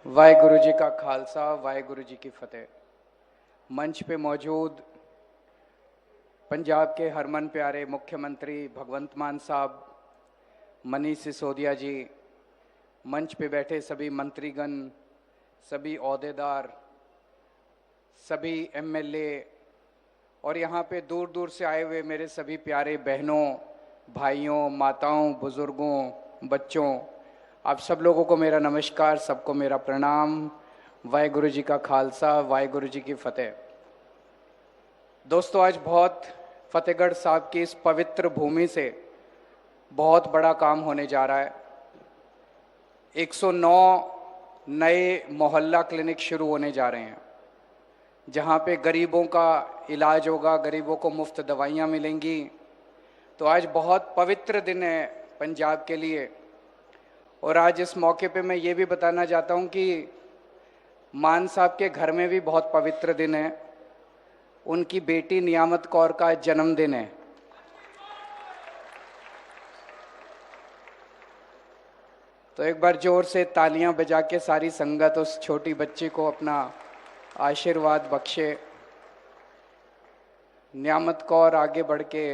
वाहेगुरु जी का खालसा, वाहेगुरु जी की फतेह। मंच पे मौजूद पंजाब के हरमन प्यारे मुख्यमंत्री भगवंत मान साहब, मनीष सिसोदिया जी, मंच पे बैठे सभी मंत्रीगण, सभी ओहदेदार, सभी एमएलए और यहाँ पे दूर दूर से आए हुए मेरे सभी प्यारे बहनों, भाइयों, माताओं, बुजुर्गों, बच्चों, आप सब लोगों को मेरा नमस्कार, सबको मेरा प्रणाम। वाहेगुरु जी का खालसा, वाहेगुरु जी की फतेह। दोस्तों, आज बहुत फतेहगढ़ साहब की इस पवित्र भूमि से बहुत बड़ा काम होने जा रहा है। 109 नए मोहल्ला क्लिनिक शुरू होने जा रहे हैं, जहाँ पे गरीबों का इलाज होगा, गरीबों को मुफ्त दवाइयाँ मिलेंगी। तो आज बहुत पवित्र दिन है पंजाब के लिए। और आज इस मौके पे मैं ये भी बताना चाहता हूँ कि मान साहब के घर में भी बहुत पवित्र दिन है। उनकी बेटी नियामत कौर का जन्मदिन है। तो एक बार जोर से तालियां बजा के सारी संगत उस छोटी बच्ची को अपना आशीर्वाद बख्शे। नियामत कौर आगे बढ़ के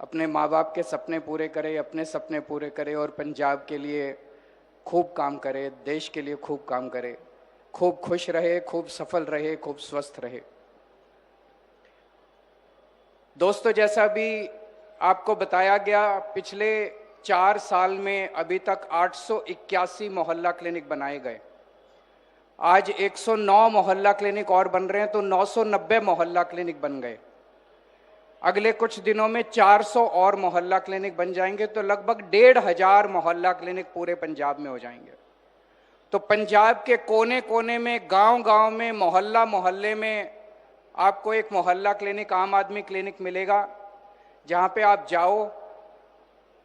अपने माँ बाप के सपने पूरे करे, अपने सपने पूरे करे और पंजाब के लिए खूब काम करे, देश के लिए खूब काम करे, खूब खुश रहे, खूब सफल रहे, खूब स्वस्थ रहे। दोस्तों, जैसा भी आपको बताया गया, पिछले 4 साल में अभी तक 881 मोहल्ला क्लिनिक बनाए गए। आज 109 मोहल्ला क्लिनिक और बन रहे हैं, तो 990 मोहल्ला क्लिनिक बन गए। अगले कुछ दिनों में 400 और मोहल्ला क्लिनिक बन जाएंगे, तो लगभग 1500 मोहल्ला क्लिनिक पूरे पंजाब में हो जाएंगे। तो पंजाब के कोने कोने में, गांव गांव में, मोहल्ला मोहल्ले में आपको एक मोहल्ला क्लिनिक, आम आदमी क्लिनिक मिलेगा, जहां पे आप जाओ,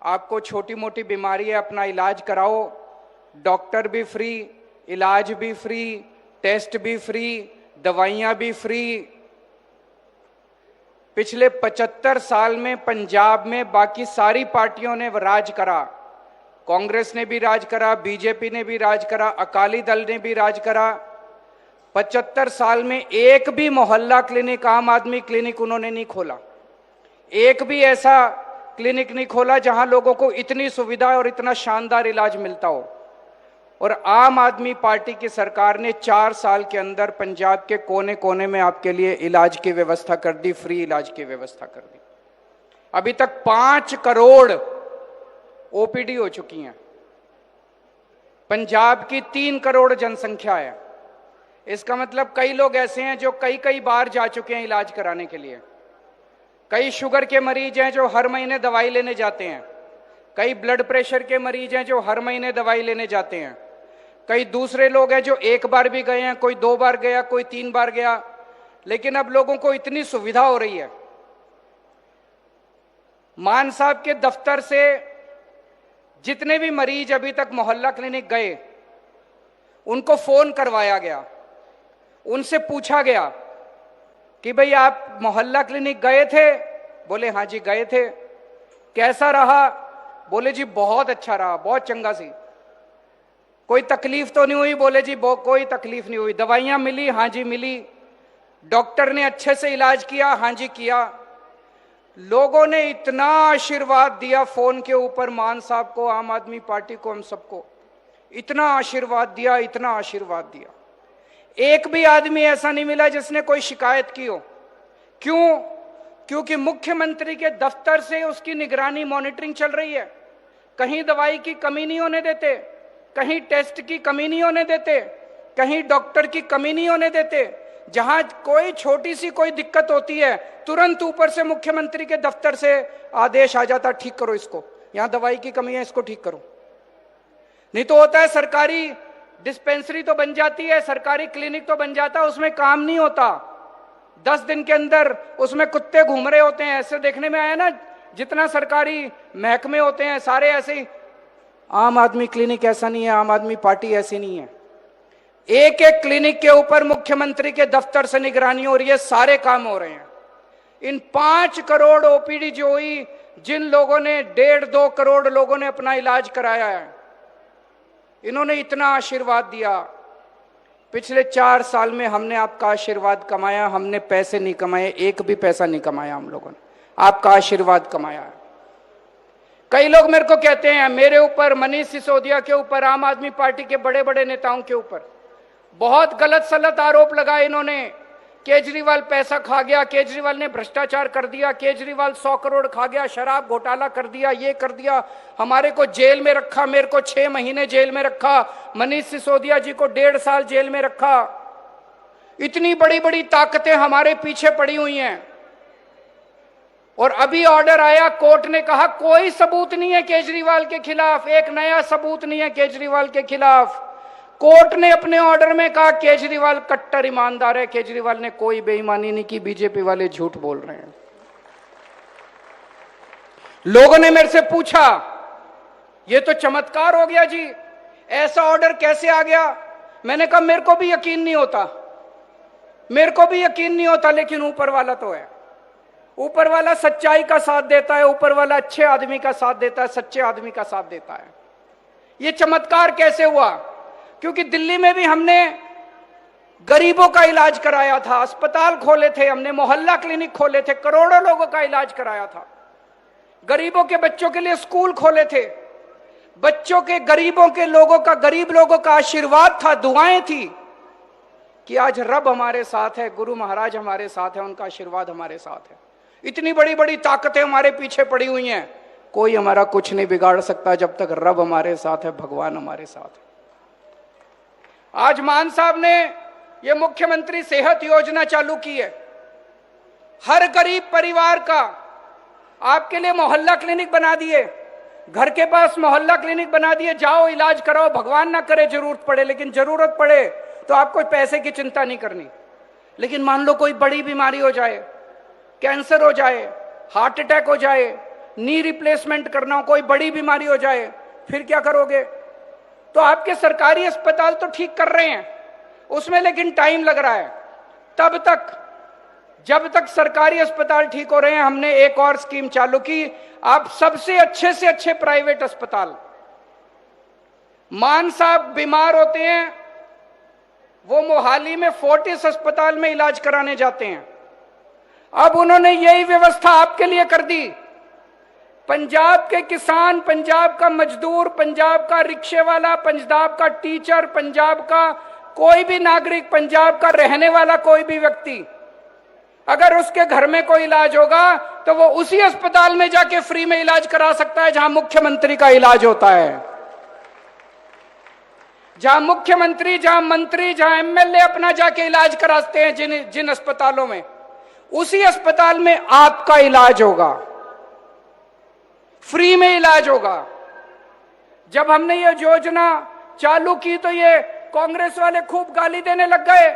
आपको छोटी मोटी बीमारी है, अपना इलाज कराओ, डॉक्टर भी फ्री, इलाज भी फ्री, टेस्ट भी फ्री, दवाइयां भी फ्री। पिछले 75 साल में पंजाब में बाकी सारी पार्टियों ने राज करा। कांग्रेस ने भी राज करा, बीजेपी ने भी राज करा, अकाली दल ने भी राज करा। 75 साल में एक भी मोहल्ला क्लिनिक, आम आदमी क्लिनिक उन्होंने नहीं खोला। एक भी ऐसा क्लिनिक नहीं खोला जहां लोगों को इतनी सुविधा और इतना शानदार इलाज मिलता हो। और आम आदमी पार्टी की सरकार ने 4 साल के अंदर पंजाब के कोने कोने में आपके लिए इलाज की व्यवस्था कर दी, फ्री इलाज की व्यवस्था कर दी। अभी तक 5 करोड़ ओपीडी हो चुकी हैं। पंजाब की 3 करोड़ जनसंख्या है। इसका मतलब कई लोग ऐसे हैं जो कई कई बार जा चुके हैं इलाज कराने के लिए। कई शुगर के मरीज हैं जो हर महीने दवाई लेने जाते हैं। कई ब्लड प्रेशर के मरीज हैं जो हर महीने दवाई लेने जाते हैं। कई दूसरे लोग हैं जो एक बार भी गए हैं, कोई 2 बार गया, कोई 3 बार गया। लेकिन अब लोगों को इतनी सुविधा हो रही है। मान साहब के दफ्तर से जितने भी मरीज अभी तक मोहल्ला क्लिनिक गए, उनको फोन करवाया गया, उनसे पूछा गया कि भाई आप मोहल्ला क्लिनिक गए थे? बोले हाँ जी गए थे। कैसा रहा? बोले जी बहुत अच्छा रहा, बहुत चंगा सी। कोई तकलीफ तो नहीं हुई? बोले जी कोई तकलीफ नहीं हुई। दवाइयां मिली? हाँ जी मिली। डॉक्टर ने अच्छे से इलाज किया? हाँ जी किया। लोगों ने इतना आशीर्वाद दिया फोन के ऊपर मान साहब को, आम आदमी पार्टी को, हम सबको इतना आशीर्वाद दिया, इतना आशीर्वाद दिया। एक भी आदमी ऐसा नहीं मिला जिसने कोई शिकायत की हो। क्यों? क्योंकि मुख्यमंत्री के दफ्तर से उसकी निगरानी, मॉनिटरिंग चल रही है। कहीं दवाई की कमी नहीं होने देते, कहीं टेस्ट की कमी नहीं होने देते, कहीं डॉक्टर की कमी नहीं होने देते। जहां कोई छोटी सी कोई दिक्कत होती है, तुरंत ऊपर से मुख्यमंत्री के दफ्तर से आदेश आ जाता, ठीक करो इसको, यहां दवाई की कमी है, इसको ठीक करो। नहीं तो होता है सरकारी डिस्पेंसरी तो बन जाती है, सरकारी क्लिनिक तो बन जाता है, उसमें काम नहीं होता। 10 दिन के अंदर उसमें कुत्ते घूम रहे होते हैं। ऐसे देखने में आया ना, जितना सरकारी महकमे होते हैं सारे ऐसे ही। आम आदमी क्लिनिक ऐसा नहीं है, आम आदमी पार्टी ऐसी नहीं है। एक एक क्लिनिक के ऊपर मुख्यमंत्री के दफ्तर से निगरानी हो रही है, सारे काम हो रहे हैं। इन 5 करोड़ ओपीडी जो हुई, जिन लोगों ने 1.5-2 करोड़ लोगों ने अपना इलाज कराया है, इन्होंने इतना आशीर्वाद दिया। पिछले 4 साल में हमने आपका आशीर्वाद कमाया, हमने पैसे नहीं कमाए, एक भी पैसा नहीं कमाया हम लोगों ने, आपका आशीर्वाद कमाया है। कई लोग मेरे को कहते हैं, मेरे ऊपर, मनीष सिसोदिया के ऊपर, आम आदमी पार्टी के बड़े बड़े नेताओं के ऊपर बहुत गलत सलत आरोप लगाए इन्होंने। केजरीवाल पैसा खा गया, केजरीवाल ने भ्रष्टाचार कर दिया, केजरीवाल 100 करोड़ खा गया, शराब घोटाला कर दिया, ये कर दिया, हमारे को जेल में रखा, मेरे को 6 महीने जेल में रखा, मनीष सिसोदिया जी को 1.5 साल जेल में रखा। इतनी बड़ी बड़ी ताकतें हमारे पीछे पड़ी हुई हैं। और अभी ऑर्डर आया, कोर्ट ने कहा कोई सबूत नहीं है केजरीवाल के खिलाफ, एक नया सबूत नहीं है केजरीवाल के खिलाफ। कोर्ट ने अपने ऑर्डर में कहा केजरीवाल कट्टर ईमानदार है, केजरीवाल ने कोई बेईमानी नहीं की, बीजेपी वाले झूठ बोल रहे हैं। लोगों ने मेरे से पूछा, ये तो चमत्कार हो गया जी, ऐसा ऑर्डर कैसे आ गया? मैंने कहा मेरे को भी यकीन नहीं होता, मेरे को भी यकीन नहीं होता, लेकिन ऊपर वाला तो है। ऊपर वाला सच्चाई का साथ देता है, ऊपर वाला अच्छे आदमी का साथ देता है, सच्चे आदमी का साथ देता है। ये चमत्कार कैसे हुआ? क्योंकि दिल्ली में भी हमने गरीबों का इलाज कराया था, अस्पताल खोले थे हमने, मोहल्ला क्लिनिक खोले थे, करोड़ों लोगों का इलाज कराया था। गरीबों के बच्चों के लिए स्कूल खोले थे, बच्चों के, गरीबों के लोगों का, गरीब लोगों का आशीर्वाद था, दुआएं थी कि आज रब हमारे साथ है, गुरु महाराज हमारे साथ है, उनका आशीर्वाद हमारे साथ है। इतनी बड़ी बड़ी ताकतें हमारे पीछे पड़ी हुई हैं, कोई हमारा कुछ नहीं बिगाड़ सकता जब तक रब हमारे साथ है, भगवान हमारे साथ है। आज मान साहब ने ये मुख्यमंत्री सेहत योजना चालू की है। हर गरीब परिवार का आपके लिए मोहल्ला क्लिनिक बना दिए, घर के पास मोहल्ला क्लिनिक बना दिए, जाओ इलाज कराओ, भगवान ना करे जरूरत पड़े, लेकिन जरूरत पड़े तो आपको पैसे की चिंता नहीं करनी। लेकिन मान लो कोई बड़ी बीमारी हो जाए, कैंसर हो जाए, हार्ट अटैक हो जाए, नी रिप्लेसमेंट करना हो, कोई बड़ी बीमारी हो जाए, फिर क्या करोगे? तो आपके सरकारी अस्पताल तो ठीक कर रहे हैं उसमें, लेकिन टाइम लग रहा है। तब तक, जब तक सरकारी अस्पताल ठीक हो रहे हैं, हमने एक और स्कीम चालू की। आप सबसे अच्छे से अच्छे प्राइवेट अस्पताल, मान साहब बीमार होते हैं, वो मोहाली में फोर्टिस अस्पताल में इलाज कराने जाते हैं। अब उन्होंने यही व्यवस्था आपके लिए कर दी। पंजाब के किसान, पंजाब का मजदूर, पंजाब का रिक्शे वाला, पंजाब का टीचर, पंजाब का कोई भी नागरिक, पंजाब का रहने वाला कोई भी व्यक्ति, अगर उसके घर में कोई इलाज होगा तो वो उसी अस्पताल में जाके फ्री में इलाज करा सकता है जहां मुख्यमंत्री का इलाज होता है। जहां मुख्यमंत्री, जहां मंत्री, जहां एमएलए अपना जाके इलाज कराते हैं, जिन अस्पतालों में, उसी अस्पताल में आपका इलाज होगा, फ्री में इलाज होगा। जब हमने ये योजना चालू की तो ये कांग्रेस वाले खूब गाली देने लग गए,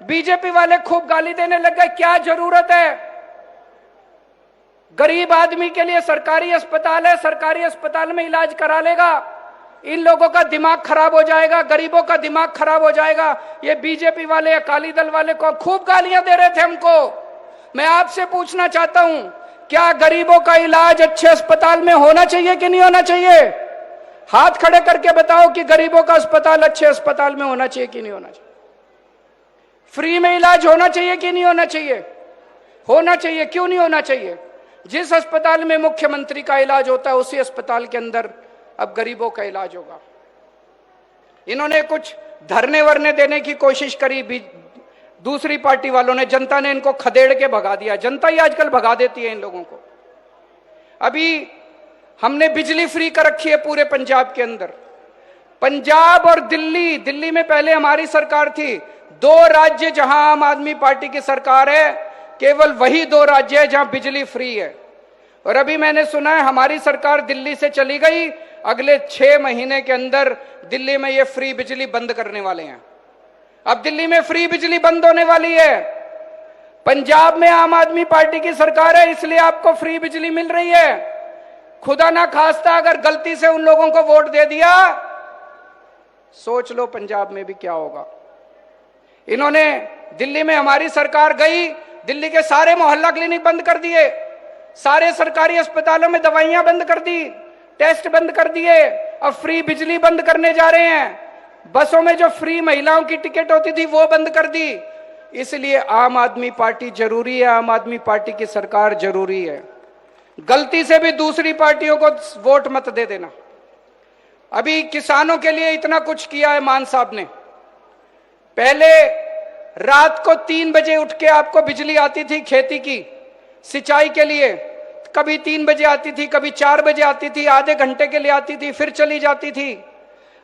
बीजेपी वाले खूब गाली देने लग गए। क्या जरूरत है? गरीब आदमी के लिए सरकारी अस्पताल है, सरकारी अस्पताल में इलाज करा लेगा। इन लोगों का दिमाग खराब हो जाएगा, गरीबों का दिमाग खराब हो जाएगा। ये बीजेपी वाले, अकाली दल वाले को खूब गालियां दे रहे थे हमको। मैं आपसे पूछना चाहता हूं, क्या गरीबों का इलाज अच्छे अस्पताल में होना चाहिए कि नहीं होना चाहिए? हाथ खड़े करके बताओ कि गरीबों का अस्पताल अच्छे अस्पताल में होना चाहिए कि नहीं होना चाहिए? फ्री में इलाज होना चाहिए कि नहीं होना चाहिए? होना चाहिए। क्यों नहीं होना चाहिए? जिस अस्पताल में मुख्यमंत्री का इलाज होता है उसी अस्पताल के अंदर अब गरीबों का इलाज होगा। इन्होंने कुछ धरने वरने देने की कोशिश करी, दूसरी पार्टी वालों ने, जनता ने इनको खदेड़ के भगा दिया। जनता ही आजकल भगा देती है इन लोगों को। अभी हमने बिजली फ्री कर रखी है पूरे पंजाब के अंदर। पंजाब और दिल्ली, दिल्ली में पहले हमारी सरकार थी, 2 राज्य जहां आम आदमी पार्टी की सरकार है, केवल वही 2 राज्य है जहां बिजली फ्री है। और अभी मैंने सुना है हमारी सरकार दिल्ली से चली गई, अगले 6 महीने के अंदर दिल्ली में ये फ्री बिजली बंद करने वाले हैं। अब दिल्ली में फ्री बिजली बंद होने वाली है। पंजाब में आम आदमी पार्टी की सरकार है, इसलिए आपको फ्री बिजली मिल रही है। खुदा ना खास्ता अगर गलती से उन लोगों को वोट दे दिया, सोच लो पंजाब में भी क्या होगा। इन्होंने, दिल्ली में हमारी सरकार गई, दिल्ली के सारे मोहल्ला क्लिनिक बंद कर दिए, सारे सरकारी अस्पतालों में दवाइयां बंद कर दी, टेस्ट बंद कर दिए, अब फ्री बिजली बंद करने जा रहे हैं। बसों में जो फ्री महिलाओं की टिकट होती थी वो बंद कर दी। इसलिए आम आदमी पार्टी जरूरी है, आम आदमी पार्टी की सरकार जरूरी है। गलती से भी दूसरी पार्टियों को वोट मत दे देना। अभी किसानों के लिए इतना कुछ किया है मान साहब ने। पहले रात को 3 बजे उठ के आपको बिजली आती थी खेती की सिंचाई के लिए। कभी 3 बजे आती थी, कभी 4 बजे आती थी, आधे घंटे के लिए आती थी, फिर चली जाती थी।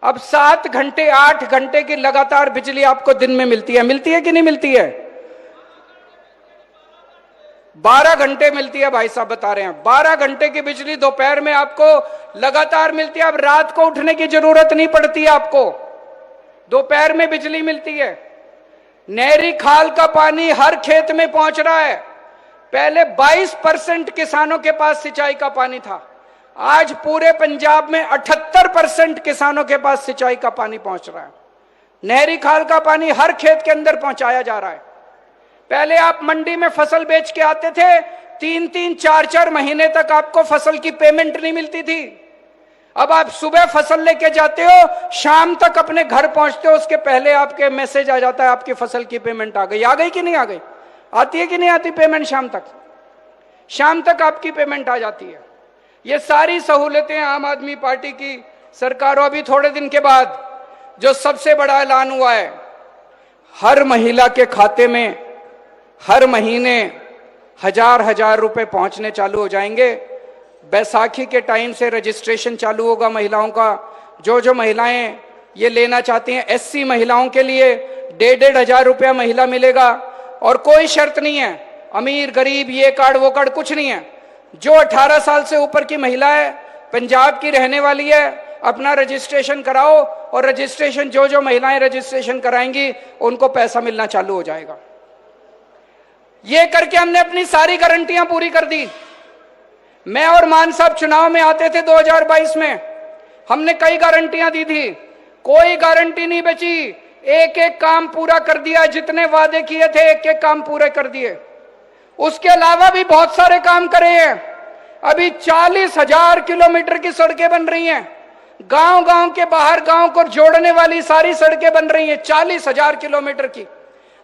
अब 7 घंटे 8 घंटे की लगातार बिजली आपको दिन में मिलती है। मिलती है कि नहीं मिलती है? 12 घंटे मिलती है भाई साहब बता रहे हैं। 12 घंटे की बिजली दोपहर में आपको लगातार मिलती है। अब रात को उठने की जरूरत नहीं पड़ती है आपको, दोपहर में बिजली मिलती है। नहरी खाल का पानी हर खेत में पहुंच रहा है। पहले 22% किसानों के पास सिंचाई का पानी था, आज पूरे पंजाब में 78% किसानों के पास सिंचाई का पानी पहुंच रहा है। नहरी खाल का पानी हर खेत के अंदर पहुंचाया जा रहा है। पहले आप मंडी में फसल बेच के आते थे, 3-3 4-4 महीने तक आपको फसल की पेमेंट नहीं मिलती थी। अब आप सुबह फसल लेके जाते हो, शाम तक अपने घर पहुंचते हो, उसके पहले आपके मैसेज आ जाता है आपकी फसल की पेमेंट आ गई कि नहीं आ गई? आती है कि नहीं आती पेमेंट? शाम तक आपकी पेमेंट आ जाती है। ये सारी सहूलतें आम आदमी पार्टी की सरकार। अभी थोड़े दिन के बाद जो सबसे बड़ा ऐलान हुआ है, हर महिला के खाते में हर महीने 1000 रुपए पहुंचने चालू हो जाएंगे। बैसाखी के टाइम से रजिस्ट्रेशन चालू होगा महिलाओं का। जो महिलाएं ये लेना चाहती हैं, SC महिलाओं के लिए 1,500 रुपया महिला मिलेगा। और कोई शर्त नहीं है, अमीर गरीब ये कार्ड वो कार्ड कुछ नहीं है। जो 18 साल से ऊपर की महिला है, पंजाब की रहने वाली है, अपना रजिस्ट्रेशन कराओ। और रजिस्ट्रेशन जो महिलाएं रजिस्ट्रेशन कराएंगी उनको पैसा मिलना चालू हो जाएगा। ये करके हमने अपनी सारी गारंटियां पूरी कर दी। मैं और मान साहब चुनाव में आते थे 2022 में, हमने कई गारंटियां दी थी, कोई गारंटी नहीं बची। एक एक काम पूरा कर दिया, जितने वादे किए थे एक एक काम पूरे कर दिए। उसके अलावा भी बहुत सारे काम करे हैं। अभी 40,000 किलोमीटर की सड़कें बन रही हैं। गांव-गांव के बाहर गांव को जोड़ने वाली सारी सड़कें बन रही हैं, 40,000 किलोमीटर की।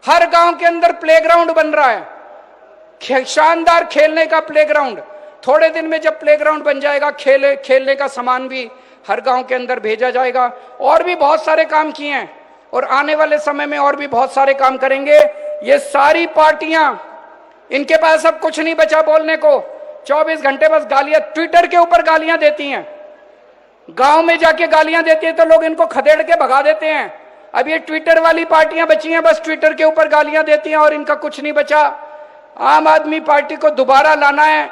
हर गांव के अंदर प्लेग्राउंड बन रहा है, शानदार खेलने का प्लेग्राउंड। थोड़े दिन में जब प्लेग्राउंड बन जाएगा, खेलने का सामान भी हर गांव के अंदर भेजा जाएगा। और भी बहुत सारे काम किए हैं और आने वाले समय में और भी बहुत सारे काम करेंगे। ये सारी पार्टियां, इनके पास अब कुछ नहीं बचा बोलने को। 24 घंटे बस गालियां, ट्विटर के ऊपर गालियां देती हैं। गांव में जाके गालियां देती है तो लोग इनको खदेड़ के भगा देते हैं। अब ये ट्विटर वाली पार्टियां बची हैं, बस ट्विटर के ऊपर गालियां देती हैं और इनका कुछ नहीं बचा। आम आदमी पार्टी को दोबारा लाना है।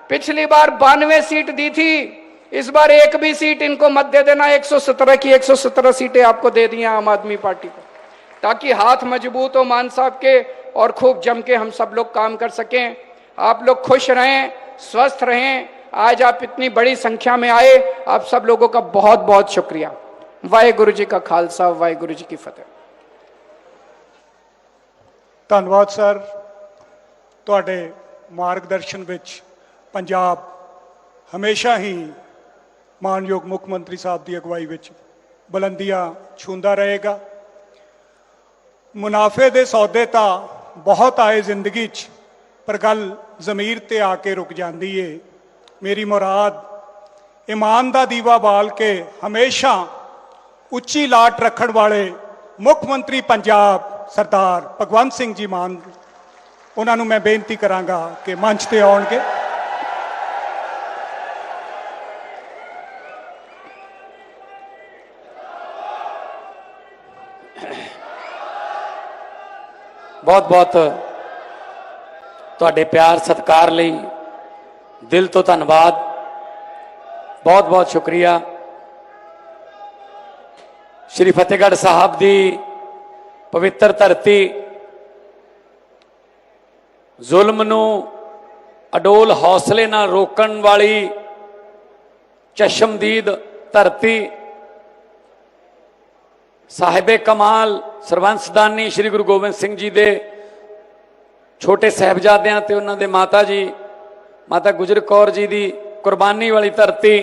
पिछली बार 92 सीट दी थी, इस बार एक भी सीट इनको मत दे देना। 117 की 117 सीटें आपको दे दी आम आदमी पार्टी को, ताकि हाथ मजबूत हो मान साहब के और खूब जम के हम सब लोग काम कर सकें। आप लोग खुश रहें, स्वस्थ रहें। आज आप इतनी बड़ी संख्या में आए, आप सब लोगों का बहुत बहुत शुक्रिया। वाहेगुरु जी का खालसा, वाहेगुरु जी की फतेह। धन्यवाद सर, तुहाडे मार्गदर्शन विच पंजाब हमेशा ही मानयोग मुख मंत्री साहब की अगवाई विच बुलंदियां छूंदा रहेगा। मुनाफे दे सौदे तां बहुत आए जिंदगी च, पर गल जमीर ते आके रुक जाती है। मेरी मुराद ईमान दा दीवा बाल के हमेशा उच्ची लाट रखण वाले मुख मंत्री पंजाब सरदार भगवंत सिंह जी मान, उन्होंने मैं बेनती करांगा कि मंच ते आउणगे। बहुत बहुत तुहाडे प्यार सत्कार लई दिल तो धन्यवाद, बहुत बहुत शुक्रिया। श्री फतेहगढ़ साहब की पवित्र धरती, जुल्म नूं अडोल हौसले नाल रोकण वाली चशमदीद धरती, साहिबे कमाल सरबंसदानी श्री गुरु गोबिंद सिंह जी दे छोटे साहिबजादियां ते उन्हां दे माता जी माता गुजर कौर जी की कुर्बानी वाली धरती,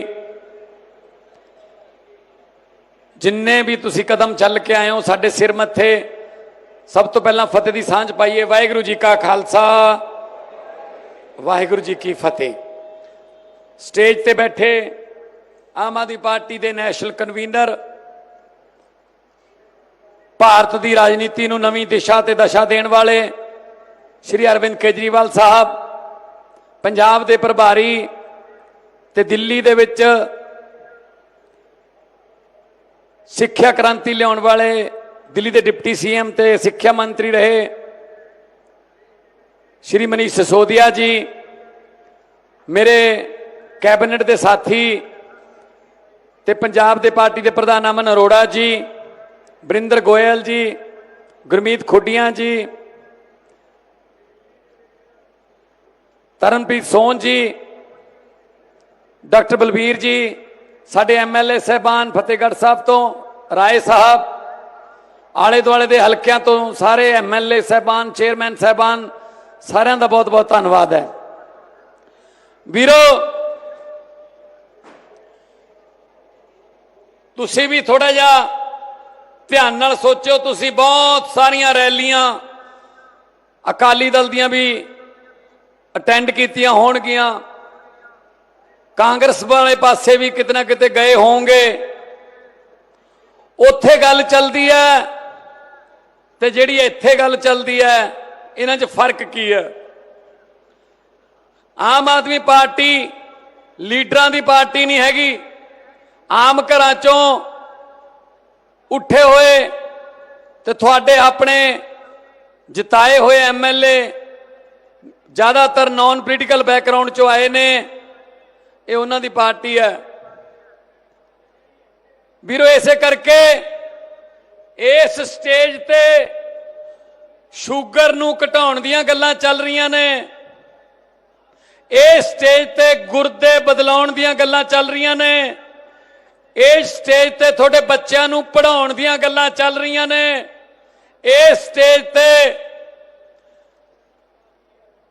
जिन्ने भी तुसी कदम चल के आए हो साडे सिर मत्थे सब तो पहला फतेह दी सांझ पाइए। वाहिगुरू जी का खालसा वाहिगुरू जी की फतेह। स्टेज ते बैठे आम आदमी पार्टी के नैशनल कन्वीनर, भारत की राजनीति नूं नवीं दिशा ते दशा देण वाले श्री अरविंद केजरीवाल साहब, पंजाब के प्रभारी ते दिल्ली दे विच सिक्ख्या क्रांति लियाउण वाले दिल्ली के डिप्टी सीएम ते सिक्ख्या मंत्री रहे श्री मनीष सिसोदिया जी, मेरे कैबिनेट के साथी ते पंजाब के पार्टी के प्रधान अमन अरोड़ा जी, बरिंदर गोयल जी, गुरमीत खुडिया जी, तरनप्रीत सोन जी, डॉक्टर बलबीर जी, साडे MLA साहबान फतेहगढ़ साहब तो राय साहब, आले दुआले के हल्कों तो सारे MLA साहबान, चेयरमैन साहबान, सारिਆਂ ਦਾ बहुत बहुत धन्यवाद है। वीरो तुसी भी थोड़ा जिहा ध्यान नाल सोचो, तुसी बहुत सारिया रैलियां अकाली दल दियां भी अटेंड कीतियां होणगियां, कांग्रेस वाले पासे भी कितना किते गए होंगे, उत्थे गल चलती है ते जिहड़ी इत्थे गल चलती है इन्हां 'च फर्क की है। आम आदमी पार्टी लीडरां दी पार्टी नहीं हैगी, आम घरां चों उठे हुए ते तुहाडे अपने जिताए हुए MLA ज़्यादातर नॉन पोलिटिकल बैकग्राउंड चों आए ने, ये उन्हां दी पार्टी है। वीरो इसे करके इस स्टेज ते शुगर नूं घटाउण दीयां गल्लां चल रहीआं ने, इस स्टेज ते गुर्दे बदलाउण दीयां गल्लां चल रहीआं ने, इस स्टेज ते थोड़े बच्चों नूं पढ़ाउण दीयां गल्लां चल रहीआं ने, इस स्टेज ते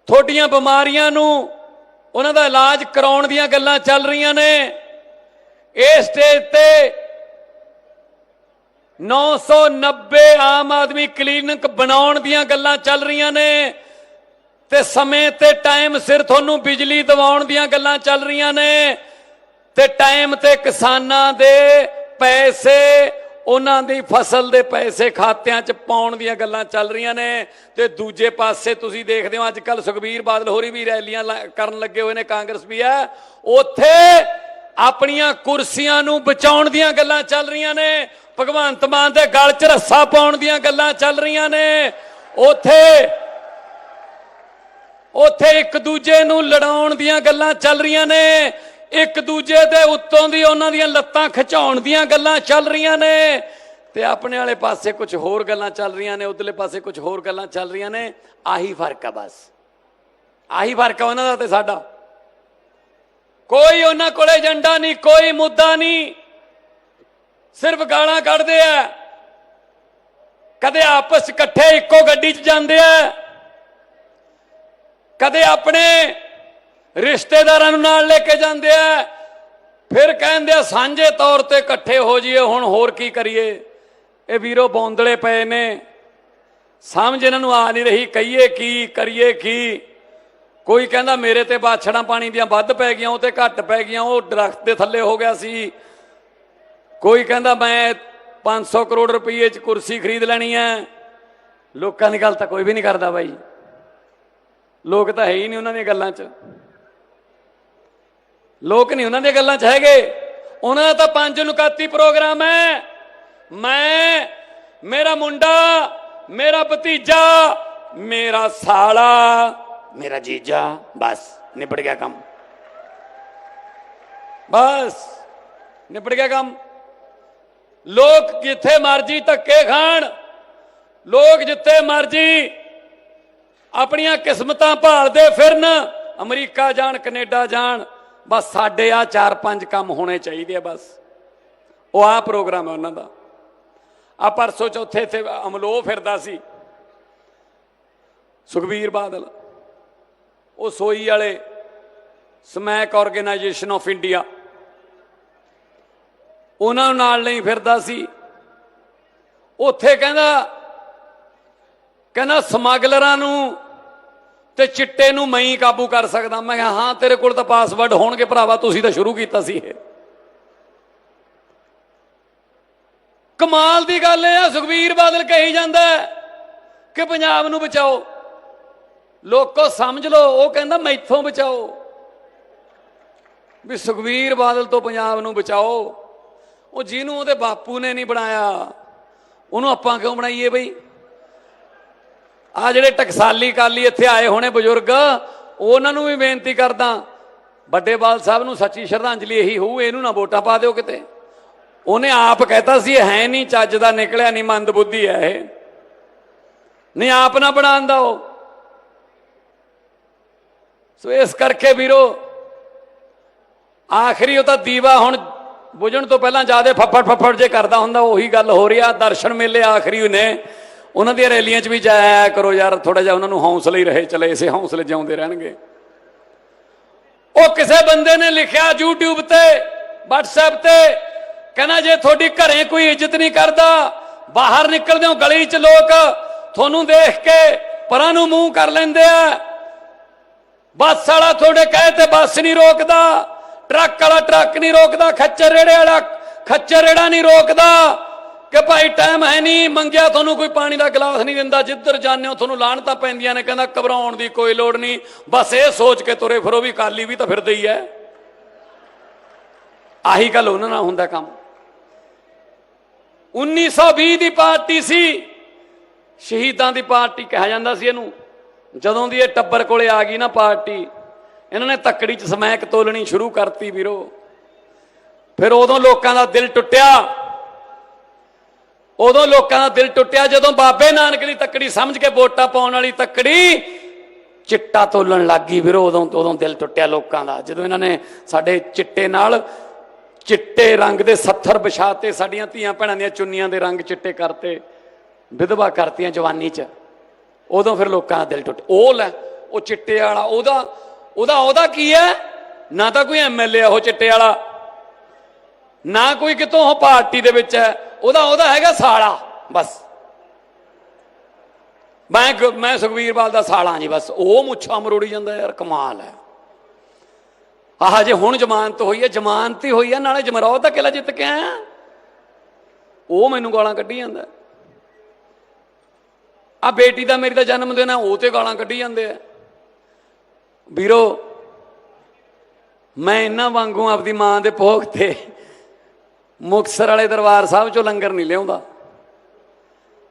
थोड़ियां बीमारियां नूं उन्हां दा इलाज कराउण दीयां गल्लां चल रहीआं ने, इस स्टेज ते 990 आम आदमी क्लीनिक बनाउण दीयां गल्लां चल रहीआं ने, ते समय ते टाइम सिर तुहानूं बिजली दिवाउण दीयां गल्लां चल रहीआं ने, ते टाइम ते किसानां दे पैसे उन्हां दी फसल दे पैसे खात्यां च पाउण दीयां गल्लां चल रहीआं ने। ते दूजे पासे तुसीं देखदे हो अजकल सुखबीर बादल होरी भी रैलियां करन लगे हुए ने, कांग्रेस भी है, उत्थे अपनियां कुर्सियां नूं बचाउण दीयां गल्लां चल रहीआं ने, भगवंत मान दे गल च रस्सा पाउण दीयां गल्लां चल रहीआं ने, उत्थे एक दूजे नूं लड़ाउण दीयां गल्लां चल रहीआं ने, एक दूजे दे उत्तों दी उन्हां दीयां लत्तां खिचाउण दीयां गल्लां चल रहीआं ने, ते अपने वाले पासे कुछ होर गल्लां चल रहीआं ने, उधरले पासे कुछ होर गल्लां चल रहीआं ने। आही फर्क है, बस आही फर्क है उन्हां दा ते साडा। कोई उन्हां कोले एजेंडा नहीं, कोई मुद्दा नहीं, सिर्फ गालां कढदे आ, कदे आपस इकट्ठे इक्को गड्डी च जांदे आ, कदे अपने रिश्तेदारां नूं नाल लेके जांदे आ, फिर कहंदे आ सांझे तौर ते इकट्ठे हो जाइए, हुण होर की करिए। ये वीरो बौंदले पए ने, समझ इन्हां नूं आ नहीं रही, कहिए की करिए की। कोई कहंदा मेरे ते बाछड़ां पानी दियां वध पै गईयां, वो ते घट पै गईयां, वो दरख्त दे थल्ले हो गया सी। कोई कहंदा मैं 500 करोड़ रुपये च कुर्सी खरीद लैनी है। लोकां दी गल तां कोई भी नहीं करदा भाई, लोग तां है ही नहीं उन्हां दी गल्लां च, लोग नहीं उन्हां दी गल्लां च हैगे। उन्हां दा तां 5 नुकाती प्रोग्राम है, मैं, मेरा मुंडा, मेरा भतीजा, मेरा साला, मेरा जीजा, बस निपट गया काम, बस निपट गया काम। लोग जिथे मर्जी धक्के खाण, लोग जिथे मर्जी अपनियां किस्मतां भालदे फिरन, अमरीका जाण, कनेडा जाण, बस साडे आ 4-5 काम होने चाहिए, बस वो आ प्रोग्राम है उन्हां दा। आ परसों चौथे इत्थे अमलो फिरदा सी सुखबीर बादल, वो सोई वाले स्मैक ऑर्गेनाइजेशन ऑफ इंडिया, ਉਹਨਾਂ ਨੂੰ ਨਾਲ ਨਹੀਂ ਫਿਰਦਾ ਸੀ। ਉੱਥੇ ਕਹਿੰਦਾ ਸਮਗਲਰਾਂ ਨੂੰ ਤੇ ਚਿੱਟੇ ਨੂੰ ਮੈਂ ਹੀ ਕਾਬੂ ਕਰ ਸਕਦਾ। ਮੈਂ ਕਿਹਾ ਹਾਂ, ਤੇਰੇ ਕੋਲ ਤਾਂ ਪਾਸਵਰਡ ਹੋਣਗੇ ਭਰਾਵਾ, ਤੁਸੀਂ ਤਾਂ ਸ਼ੁਰੂ ਕੀਤਾ ਸੀ ਇਹ। ਕਮਾਲ ਦੀ ਗੱਲ ਇਹ ਆ, ਸੁਖਬੀਰ ਬਾਦਲ ਕਹੀ ਜਾਂਦਾ ਕਿ ਪੰਜਾਬ ਨੂੰ ਬਚਾਓ। ਲੋਕੋ ਸਮਝ ਲਓ, ਉਹ ਕਹਿੰਦਾ ਮੈਥੋਂ ਬਚਾਓ, ਵੀ ਸੁਖਬੀਰ ਬਾਦਲ ਤੋਂ ਪੰਜਾਬ ਨੂੰ ਬਚਾਓ। ਉਹ ਜਿਹਨੂੰ ਉਹਦੇ ਬਾਪੂ ਨੇ ਨਹੀਂ ਬਣਾਇਆ, ਉਹਨੂੰ ਆਪਾਂ ਕਿਉਂ ਬਣਾਈਏ ਬਈ? ਆ ਜਿਹੜੇ ਟਕਸਾਲੀ ਕਾਲੀ ਇੱਥੇ ਆਏ ਹੋਣੇ ਬਜ਼ੁਰਗ, ਉਹਨਾਂ ਨੂੰ ਵੀ ਬੇਨਤੀ ਕਰਦਾ, ਵੱਡੇ ਬਾਲ ਸਾਹਿਬ ਨੂੰ ਸੱਚੀ ਸ਼ਰਧਾਂਜਲੀ ਇਹੀ ਹੋਊ, ਇਹਨੂੰ ਨਾ ਵੋਟਾਂ ਪਾ ਦਿਓ ਕਿਤੇ। ਉਹਨੇ ਆਪ ਕਹਿਤਾ ਸੀ ਹੈ ਨਹੀਂ ਚੱਜ ਦਾ, ਨਿਕਲਿਆ ਨਹੀਂ, ਮੰਦ ਬੁੱਧੀ ਹੈ ਇਹ, ਨਹੀਂ ਆਪ ਨਾ ਬਣਾਉਂਦਾ ਉਹ। ਸੋ ਇਸ ਕਰਕੇ ਵੀਰੋ, ਆਖਰੀ ਉਹ ਤਾਂ ਦੀਵਾ ਹੁਣ ਬੁਝਣ ਤੋਂ ਪਹਿਲਾਂ ਜਿਆਦੇ ਫੱਫੜ ਜੇ ਕਰਦਾ ਹੁੰਦਾ, ਉਹੀ ਗੱਲ ਹੋ ਰਹੀ ਆ। ਦਰਸ਼ਨ ਮੇਲੇ ਆਖਰੀ ਨੇ, ਉਹਨਾਂ ਦੀਆਂ ਰੈਲੀਆਂ 'ਚ ਵੀ ਜਾਇਆ ਕਰੋ ਯਾਰ, ਥੋੜਾ ਜਿਹਾ ਉਹਨਾਂ ਨੂੰ ਹੌਸਲਾ ਹੀ ਰਹੇ, ਚਲੇ ਇਸੇ ਹੌਸਲੇ ਜਿਉਂਦੇ ਰਹਿਣਗੇ। ਉਹ ਕਿਸੇ ਬੰਦੇ ਨੇ ਲਿਖਿਆ YouTube ਤੇ, WhatsApp ਤੇ, ਕਹਿੰਦਾ ਜੇ ਤੁਹਾਡੀ ਘਰੇ ਕੋਈ ਇੱਜ਼ਤ ਨਹੀਂ ਕਰਦਾ, ਬਾਹਰ ਨਿਕਲਦੇ ਹੋ ਗਲੀ 'ਚ ਲੋਕ ਤੁਹਾਨੂੰ ਦੇਖ ਕੇ ਪਰਾਂ ਨੂੰ ਮੂੰਹ ਕਰ ਲੈਂਦੇ ਆ। ਬੱਸ ਵਾਲਾ ਤੁਹਾਡੇ ਕਹੇ ਤੇ ਬੱਸ ਨਹੀਂ ਰੋਕਦਾ, ਟਰੱਕ ਵਾਲਾ ਟਰੱਕ ਨਹੀਂ ਰੋਕਦਾ, ਖੱਚਰ ਰੇੜੇ ਵਾਲਾ ਖੱਚਰ ਰੇੜਾ ਨਹੀਂ ਰੋਕਦਾ ਕਿ ਭਾਈ ਟਾਈਮ ਹੈ ਨਹੀਂ, ਮੰਗਿਆ ਤੁਹਾਨੂੰ ਕੋਈ ਪਾਣੀ ਦਾ ਗਲਾਸ ਨਹੀਂ ਦਿੰਦਾ, ਜਿੱਧਰ ਜਾਂਦੇ ਹੋ ਤੁਹਾਨੂੰ ਲਾਹਣਤਾਂ ਪੈਂਦੀਆਂ ਨੇ। ਕਹਿੰਦਾ ਘਬਰਾਉਣ ਦੀ ਕੋਈ ਲੋੜ ਨਹੀਂ, ਬਸ ਇਹ ਸੋਚ ਕੇ ਤੁਰੇ ਫਿਰੋ ਵੀ ਕਾਲੀ ਵੀ ਤਾਂ ਫਿਰਦੇ ਹੀ ਹੈ। ਆਹੀ ਗੱਲ ਉਹਨਾਂ ਨਾਲ ਹੁੰਦਾ ਕੰਮ। 1920 ਦੀ ਪਾਰਟੀ ਸੀ, ਸ਼ਹੀਦਾਂ ਦੀ ਪਾਰਟੀ ਕਿਹਾ ਜਾਂਦਾ ਸੀ ਇਹਨੂੰ। ਜਦੋਂ ਦੀ ਇਹ ਟੱਬਰ ਕੋਲੇ ਆ ਗਈ ਨਾ ਪਾਰਟੀ, ਇਹਨਾਂ ਨੇ ਤੱਕੜੀ 'ਚ ਸਮੈਕ ਤੋਲਣੀ ਸ਼ੁਰੂ ਕਰਤੀ ਵੀਰੋ। ਫਿਰ ਉਦੋਂ ਲੋਕਾਂ ਦਾ ਦਿਲ ਟੁੱਟਿਆ, ਉਦੋਂ ਲੋਕਾਂ ਦਾ ਦਿਲ ਟੁੱਟਿਆ ਜਦੋਂ ਬਾਬੇ ਨਾਨਕ ਦੀ ਤੱਕੜੀ ਸਮਝ ਕੇ ਵੋਟਾਂ ਪਾਉਣ ਵਾਲੀ ਤੱਕੜੀ ਚਿੱਟਾ ਤੋਲਣ ਲੱਗ ਗਈ ਵੀਰੋ। ਉਦੋਂ ਦਿਲ ਟੁੱਟਿਆ ਲੋਕਾਂ ਦਾ, ਜਦੋਂ ਇਹਨਾਂ ਨੇ ਸਾਡੇ ਚਿੱਟੇ ਨਾਲ ਚਿੱਟੇ ਰੰਗ ਦੇ 70 ਵਿਛਾਤੇ, ਸਾਡੀਆਂ ਧੀਆਂ ਭੈਣਾਂ ਦੀਆਂ ਚੁੰਨੀਆਂ ਦੇ ਰੰਗ ਚਿੱਟੇ ਕਰਤੇ, ਵਿਧਵਾ ਕਰਤੀਆਂ ਜਵਾਨੀ 'ਚ। ਉਦੋਂ ਫਿਰ ਲੋਕਾਂ ਦਾ ਦਿਲ ਟੁੱਟ। ਉਹ ਲੈ, ਉਹ ਚਿੱਟੇ ਵਾਲਾ, ਉਹਦਾ ਕੀ ਹੈ? ਨਾ ਤਾਂ ਕੋਈ MLA ਉਹ ਚਿੱਟੇ ਵਾਲਾ, ਨਾ ਕੋਈ ਕਿਤੋਂ ਉਹ ਪਾਰਟੀ ਦੇ ਵਿੱਚ ਹੈ, ਉਹਦਾ ਹੈਗਾ ਸਾਲਾ। ਬਸ ਮੈਂ ਸੁਖਬੀਰ ਬਾਦਲ ਦਾ ਸਾਲਾ ਜੀ, ਬਸ। ਉਹ ਮੁੱਛਾਂ ਮਰੋੜੀ ਜਾਂਦਾ ਯਾਰ, ਕਮਾਲ ਹੈ। ਆਹ ਜੇ ਹੁਣ ਜ਼ਮਾਨਤ ਹੋਈ ਹੈ, ਜ਼ਮਾਨਤ ਹੀ ਹੋਈ ਹੈ, ਨਾਲੇ ਜਮਰੌਦ ਦਾ ਕਿਲਾ ਜਿੱਤ ਕੇ ਆਇਆ, ਉਹ ਮੈਨੂੰ ਗਾਲਾਂ ਕੱਢੀ ਜਾਂਦਾ। ਆ ਬੇਟੀ ਦਾ ਮੇਰੀ ਦਾ ਜਨਮ ਦਿਨ ਹੈ, ਉਹ ਤੇ ਗਾਲਾਂ ਕੱਢੀ ਜਾਂਦੇ ਆ ਵੀਰੋ। ਮੈਂ ਇਹਨਾਂ ਵਾਂਗੂ ਆਪਦੀ ਮਾਂ ਦੇ ਭੋਗ ਤੇ ਮੁਕਤਸਰ ਵਾਲੇ ਦਰਬਾਰ ਸਾਹਿਬ ਚੋਂ ਲੰਗਰ ਨਹੀਂ ਲਿਆਉਂਦਾ।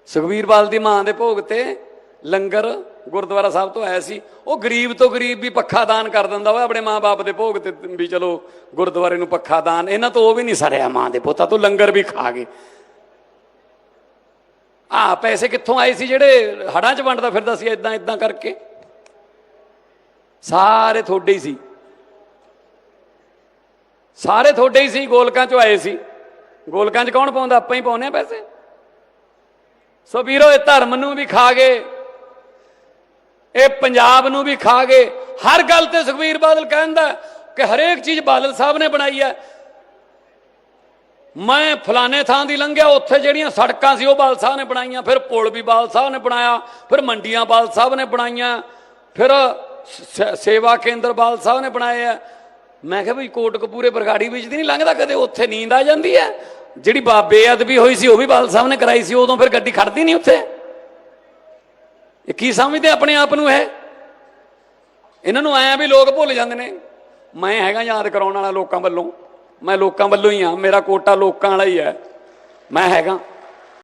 ਸੁਖਬੀਰ ਬਾਦਲ ਦੀ ਮਾਂ ਦੇ ਭੋਗ ਤੇ ਲੰਗਰ ਗੁਰਦੁਆਰਾ ਸਾਹਿਬ ਤੋਂ ਆਇਆ ਸੀ। ਉਹ ਗਰੀਬ ਤੋਂ ਗਰੀਬ ਵੀ ਪੱਖਾ ਦਾਨ ਕਰ ਦਿੰਦਾ ਵਾ ਆਪਣੇ ਮਾਂ ਬਾਪ ਦੇ ਭੋਗ ਤੇ, ਵੀ ਚਲੋ ਗੁਰਦੁਆਰੇ ਨੂੰ ਪੱਖਾ ਦਾਨ। ਇਹਨਾਂ ਤੋਂ ਉਹ ਵੀ ਨਹੀਂ ਸਰਿਆ, ਮਾਂ ਦੇ ਪੁੱਤਾਂ ਤੋਂ ਲੰਗਰ ਵੀ ਖਾ ਗਏ। ਪੈਸੇ ਕਿੱਥੋਂ ਆਏ ਸੀ ਜਿਹੜੇ ਹੜਾਂ 'ਚ ਵੰਡਦਾ ਫਿਰਦਾ ਸੀ ਇਦਾਂ ਕਰਕੇ? ਸਾਰੇ ਤੁਹਾਡੇ ਹੀ ਸੀ, ਸਾਰੇ ਤੁਹਾਡੇ ਹੀ ਸੀ। ਗੋਲਕਾਂ 'ਚੋਂ ਆਏ ਸੀ। ਗੋਲਕਾਂ 'ਚ ਕੌਣ ਪਾਉਂਦਾ? ਆਪਾਂ ਹੀ ਪਾਉਂਦੇ ਆ ਪੈਸੇ। ਸੋ ਵੀਰੋ, ਇਹ ਧਰਮ ਨੂੰ ਵੀ ਖਾ ਗਏ, ਇਹ ਪੰਜਾਬ ਨੂੰ ਵੀ ਖਾ ਗਏ। ਹਰ ਗੱਲ ਤੇ ਸੁਖਬੀਰ ਬਾਦਲ ਕਹਿੰਦਾ ਕਿ ਹਰੇਕ ਚੀਜ਼ ਬਾਦਲ ਸਾਹਿਬ ਨੇ ਬਣਾਈ ਹੈ। ਮੈਂ ਫਲਾਣੇ ਥਾਂ ਦੀ ਲੰਘਿਆ, ਉੱਥੇ ਜਿਹੜੀਆਂ ਸੜਕਾਂ ਸੀ ਉਹ ਬਾਦਲ ਸਾਹਿਬ ਨੇ ਬਣਾਈਆਂ, ਫਿਰ ਪੁਲ ਵੀ ਬਾਦਲ ਸਾਹਿਬ ਨੇ ਬਣਾਇਆ, ਫਿਰ ਮੰਡੀਆਂ ਬਾਦਲ ਸਾਹਿਬ ਨੇ ਬਣਾਈਆਂ, ਫਿਰ ਸੇਵਾ ਕੇਂਦਰ ਬਾਦਲ ਸਾਹਿਬ ਨੇ ਬਣਾਏ ਆ। ਮੈਂ ਕਿਹਾ ਵੀ ਕੋਟਕਪੂਰੇ ਬਰਗਾੜੀ ਵਿੱਚ ਦੀ ਨਹੀਂ ਲੰਘਦਾ ਕਦੇ, ਉੱਥੇ ਨੀਂਦ ਆ ਜਾਂਦੀ ਹੈ। ਜਿਹੜੀ ਬੇਅਦਬੀ ਹੋਈ ਸੀ ਉਹ ਵੀ ਬਾਦਲ ਸਾਹਿਬ ਨੇ ਕਰਾਈ ਸੀ, ਉਦੋਂ ਫਿਰ ਗੱਡੀ ਖੜਦੀ ਨਹੀਂ ਉੱਥੇ। ਇਹ ਕੀ ਸਮਝਦੇ ਆਪਣੇ ਆਪ ਨੂੰ? ਇਹਨਾਂ ਨੂੰ ਐਂ ਵੀ ਲੋਕ ਭੁੱਲ ਜਾਂਦੇ ਨੇ ਮੈਂ ਹੈਗਾ ਯਾਦ ਕਰਾਉਣ ਵਾਲਾ ਲੋਕਾਂ ਵੱਲੋਂ। ਮੈਂ ਲੋਕਾਂ ਵੱਲੋਂ ਹੀ ਹਾਂ, ਮੇਰਾ ਕੋਟਾ ਲੋਕਾਂ ਵਾਲਾ ਹੀ ਹੈ, ਮੈਂ ਹੈਗਾ।